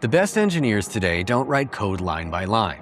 The best engineers today don't write code line by line.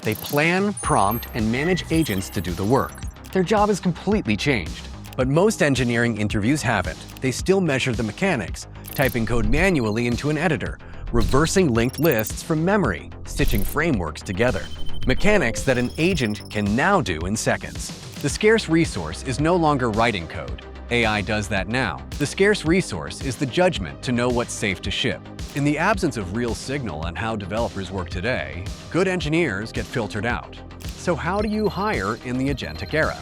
They plan, prompt, and manage agents to do the work. Their job is completely changed. But most engineering interviews haven't. They still measure the mechanics, typing code manually into an editor, reversing linked lists from memory, stitching frameworks together. Mechanics that an agent can now do in seconds. The scarce resource is no longer writing code. AI does that now. The scarce resource is the judgment to know what's safe to ship. In the absence of real signal on how developers work today, good engineers get filtered out. So how do you hire in the agentic era?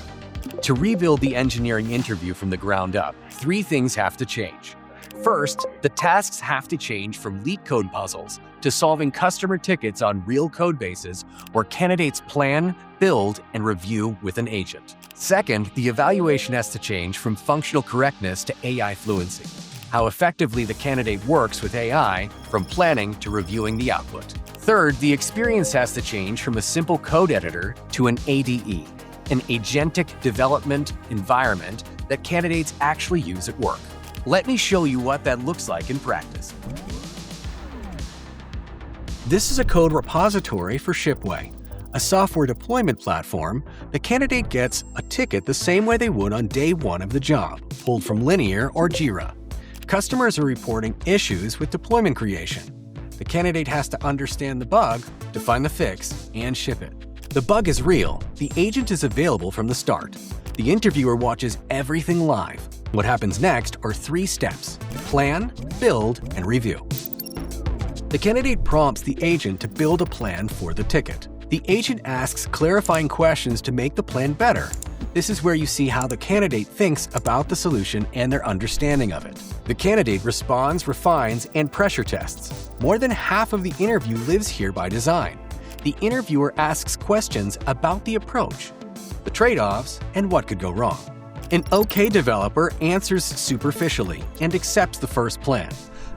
To rebuild the engineering interview from the ground up, 3 things have to change. First, the tasks have to change from LeetCode puzzles to solving customer tickets on real code bases where candidates plan, build, and review with an agent. Second, the evaluation has to change from functional correctness to AI fluency. How effectively the candidate works with AI, from planning to reviewing the output. Third, the experience has to change from a simple code editor to an ADE, an agentic development environment that candidates actually use at work. Let me show you what that looks like in practice. This is a code repository for Shipway, a software deployment platform. The candidate gets a ticket the same way they would on day 1 of the job, pulled from Linear or Jira. Customers are reporting issues with deployment creation. The candidate has to understand the bug, define the fix, and ship it. The bug is real. The agent is available from the start. The interviewer watches everything live. What happens next are 3 steps: plan, build, and review. The candidate prompts the agent to build a plan for the ticket. The agent asks clarifying questions to make the plan better. This is where you see how the candidate thinks about the solution and their understanding of it. The candidate responds, refines, and pressure tests. More than half of the interview lives here by design. The interviewer asks questions about the approach, the trade-offs, and what could go wrong. An OK developer answers superficially and accepts the first plan.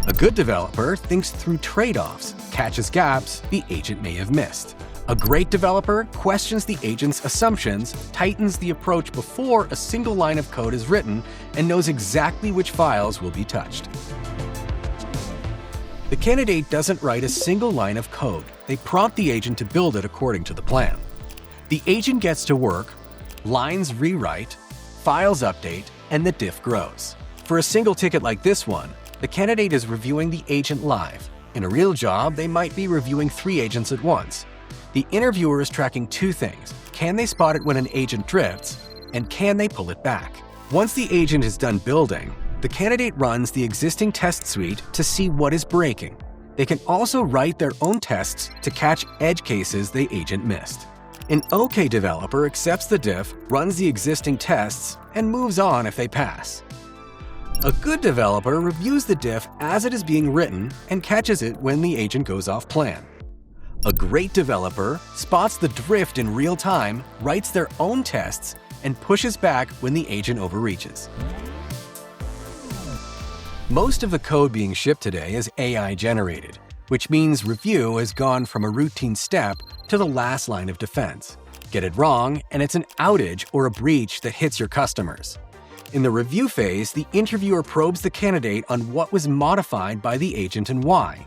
A good developer thinks through trade-offs, catches gaps the agent may have missed. A great developer questions the agent's assumptions, tightens the approach before a single line of code is written, and knows exactly which files will be touched. The candidate doesn't write a single line of code. They prompt the agent to build it according to the plan. The agent gets to work, lines rewrite, files update, and the diff grows. For a single ticket like this one, the candidate is reviewing the agent live. In a real job, they might be reviewing 3 agents at once. The interviewer is tracking 2 things. Can they spot it when an agent drifts? And can they pull it back? Once the agent is done building, the candidate runs the existing test suite to see what is breaking. They can also write their own tests to catch edge cases the agent missed. An OK developer accepts the diff, runs the existing tests, and moves on if they pass. A good developer reviews the diff as it is being written and catches it when the agent goes off plan. A great developer spots the drift in real time, writes their own tests, and pushes back when the agent overreaches. Most of the code being shipped today is AI generated, which means review has gone from a routine step to the last line of defense. Get it wrong, and it's an outage or a breach that hits your customers. In the review phase, the interviewer probes the candidate on what was modified by the agent and why.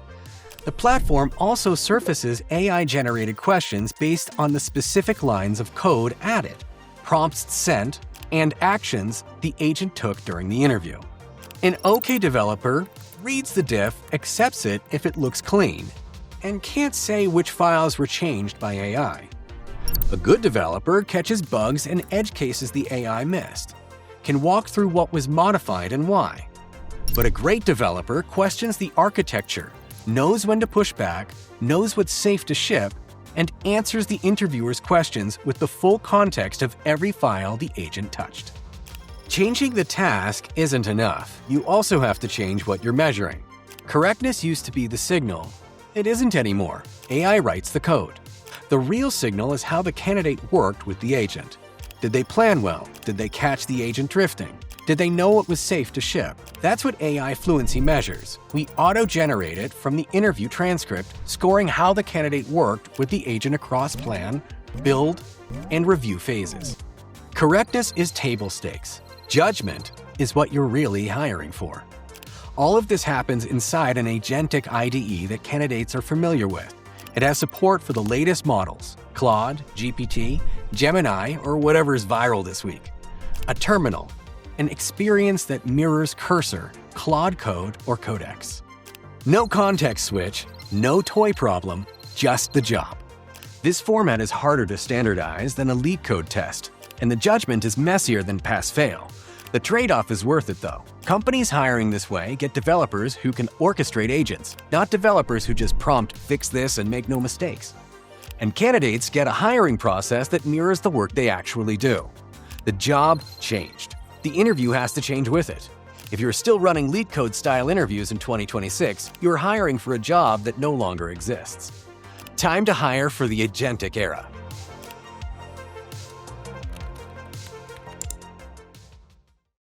The platform also surfaces AI-generated questions based on the specific lines of code added, prompts sent, and actions the agent took during the interview. An OK developer reads the diff, accepts it if it looks clean, and can't say which files were changed by AI. A good developer catches bugs and edge cases the AI missed, can walk through what was modified and why. But a great developer questions the architecture, knows when to push back, knows what's safe to ship, and answers the interviewer's questions with the full context of every file the agent touched. Changing the task isn't enough. You also have to change what you're measuring. Correctness used to be the signal. It isn't anymore. AI writes the code. The real signal is how the candidate worked with the agent. Did they plan well? Did they catch the agent drifting? Did they know it was safe to ship? That's what AI fluency measures. We auto-generate it from the interview transcript, scoring how the candidate worked with the agent across plan, build, and review phases. Correctness is table stakes. Judgment is what you're really hiring for. All of this happens inside an agentic IDE that candidates are familiar with. It has support for the latest models, Claude, GPT, Gemini, or whatever's viral this week. A terminal, an experience that mirrors Cursor, Claude Code, or Codex. No context switch, no toy problem, just the job. This format is harder to standardize than a LeetCode test, and the judgment is messier than pass-fail. The trade-off is worth it though. Companies hiring this way get developers who can orchestrate agents, not developers who just prompt "fix this and make no mistakes." And candidates get a hiring process that mirrors the work they actually do. The job changed. The interview has to change with it. If you're still running LeetCode-style interviews in 2026, you're hiring for a job that no longer exists. Time to hire for the Agentic Era.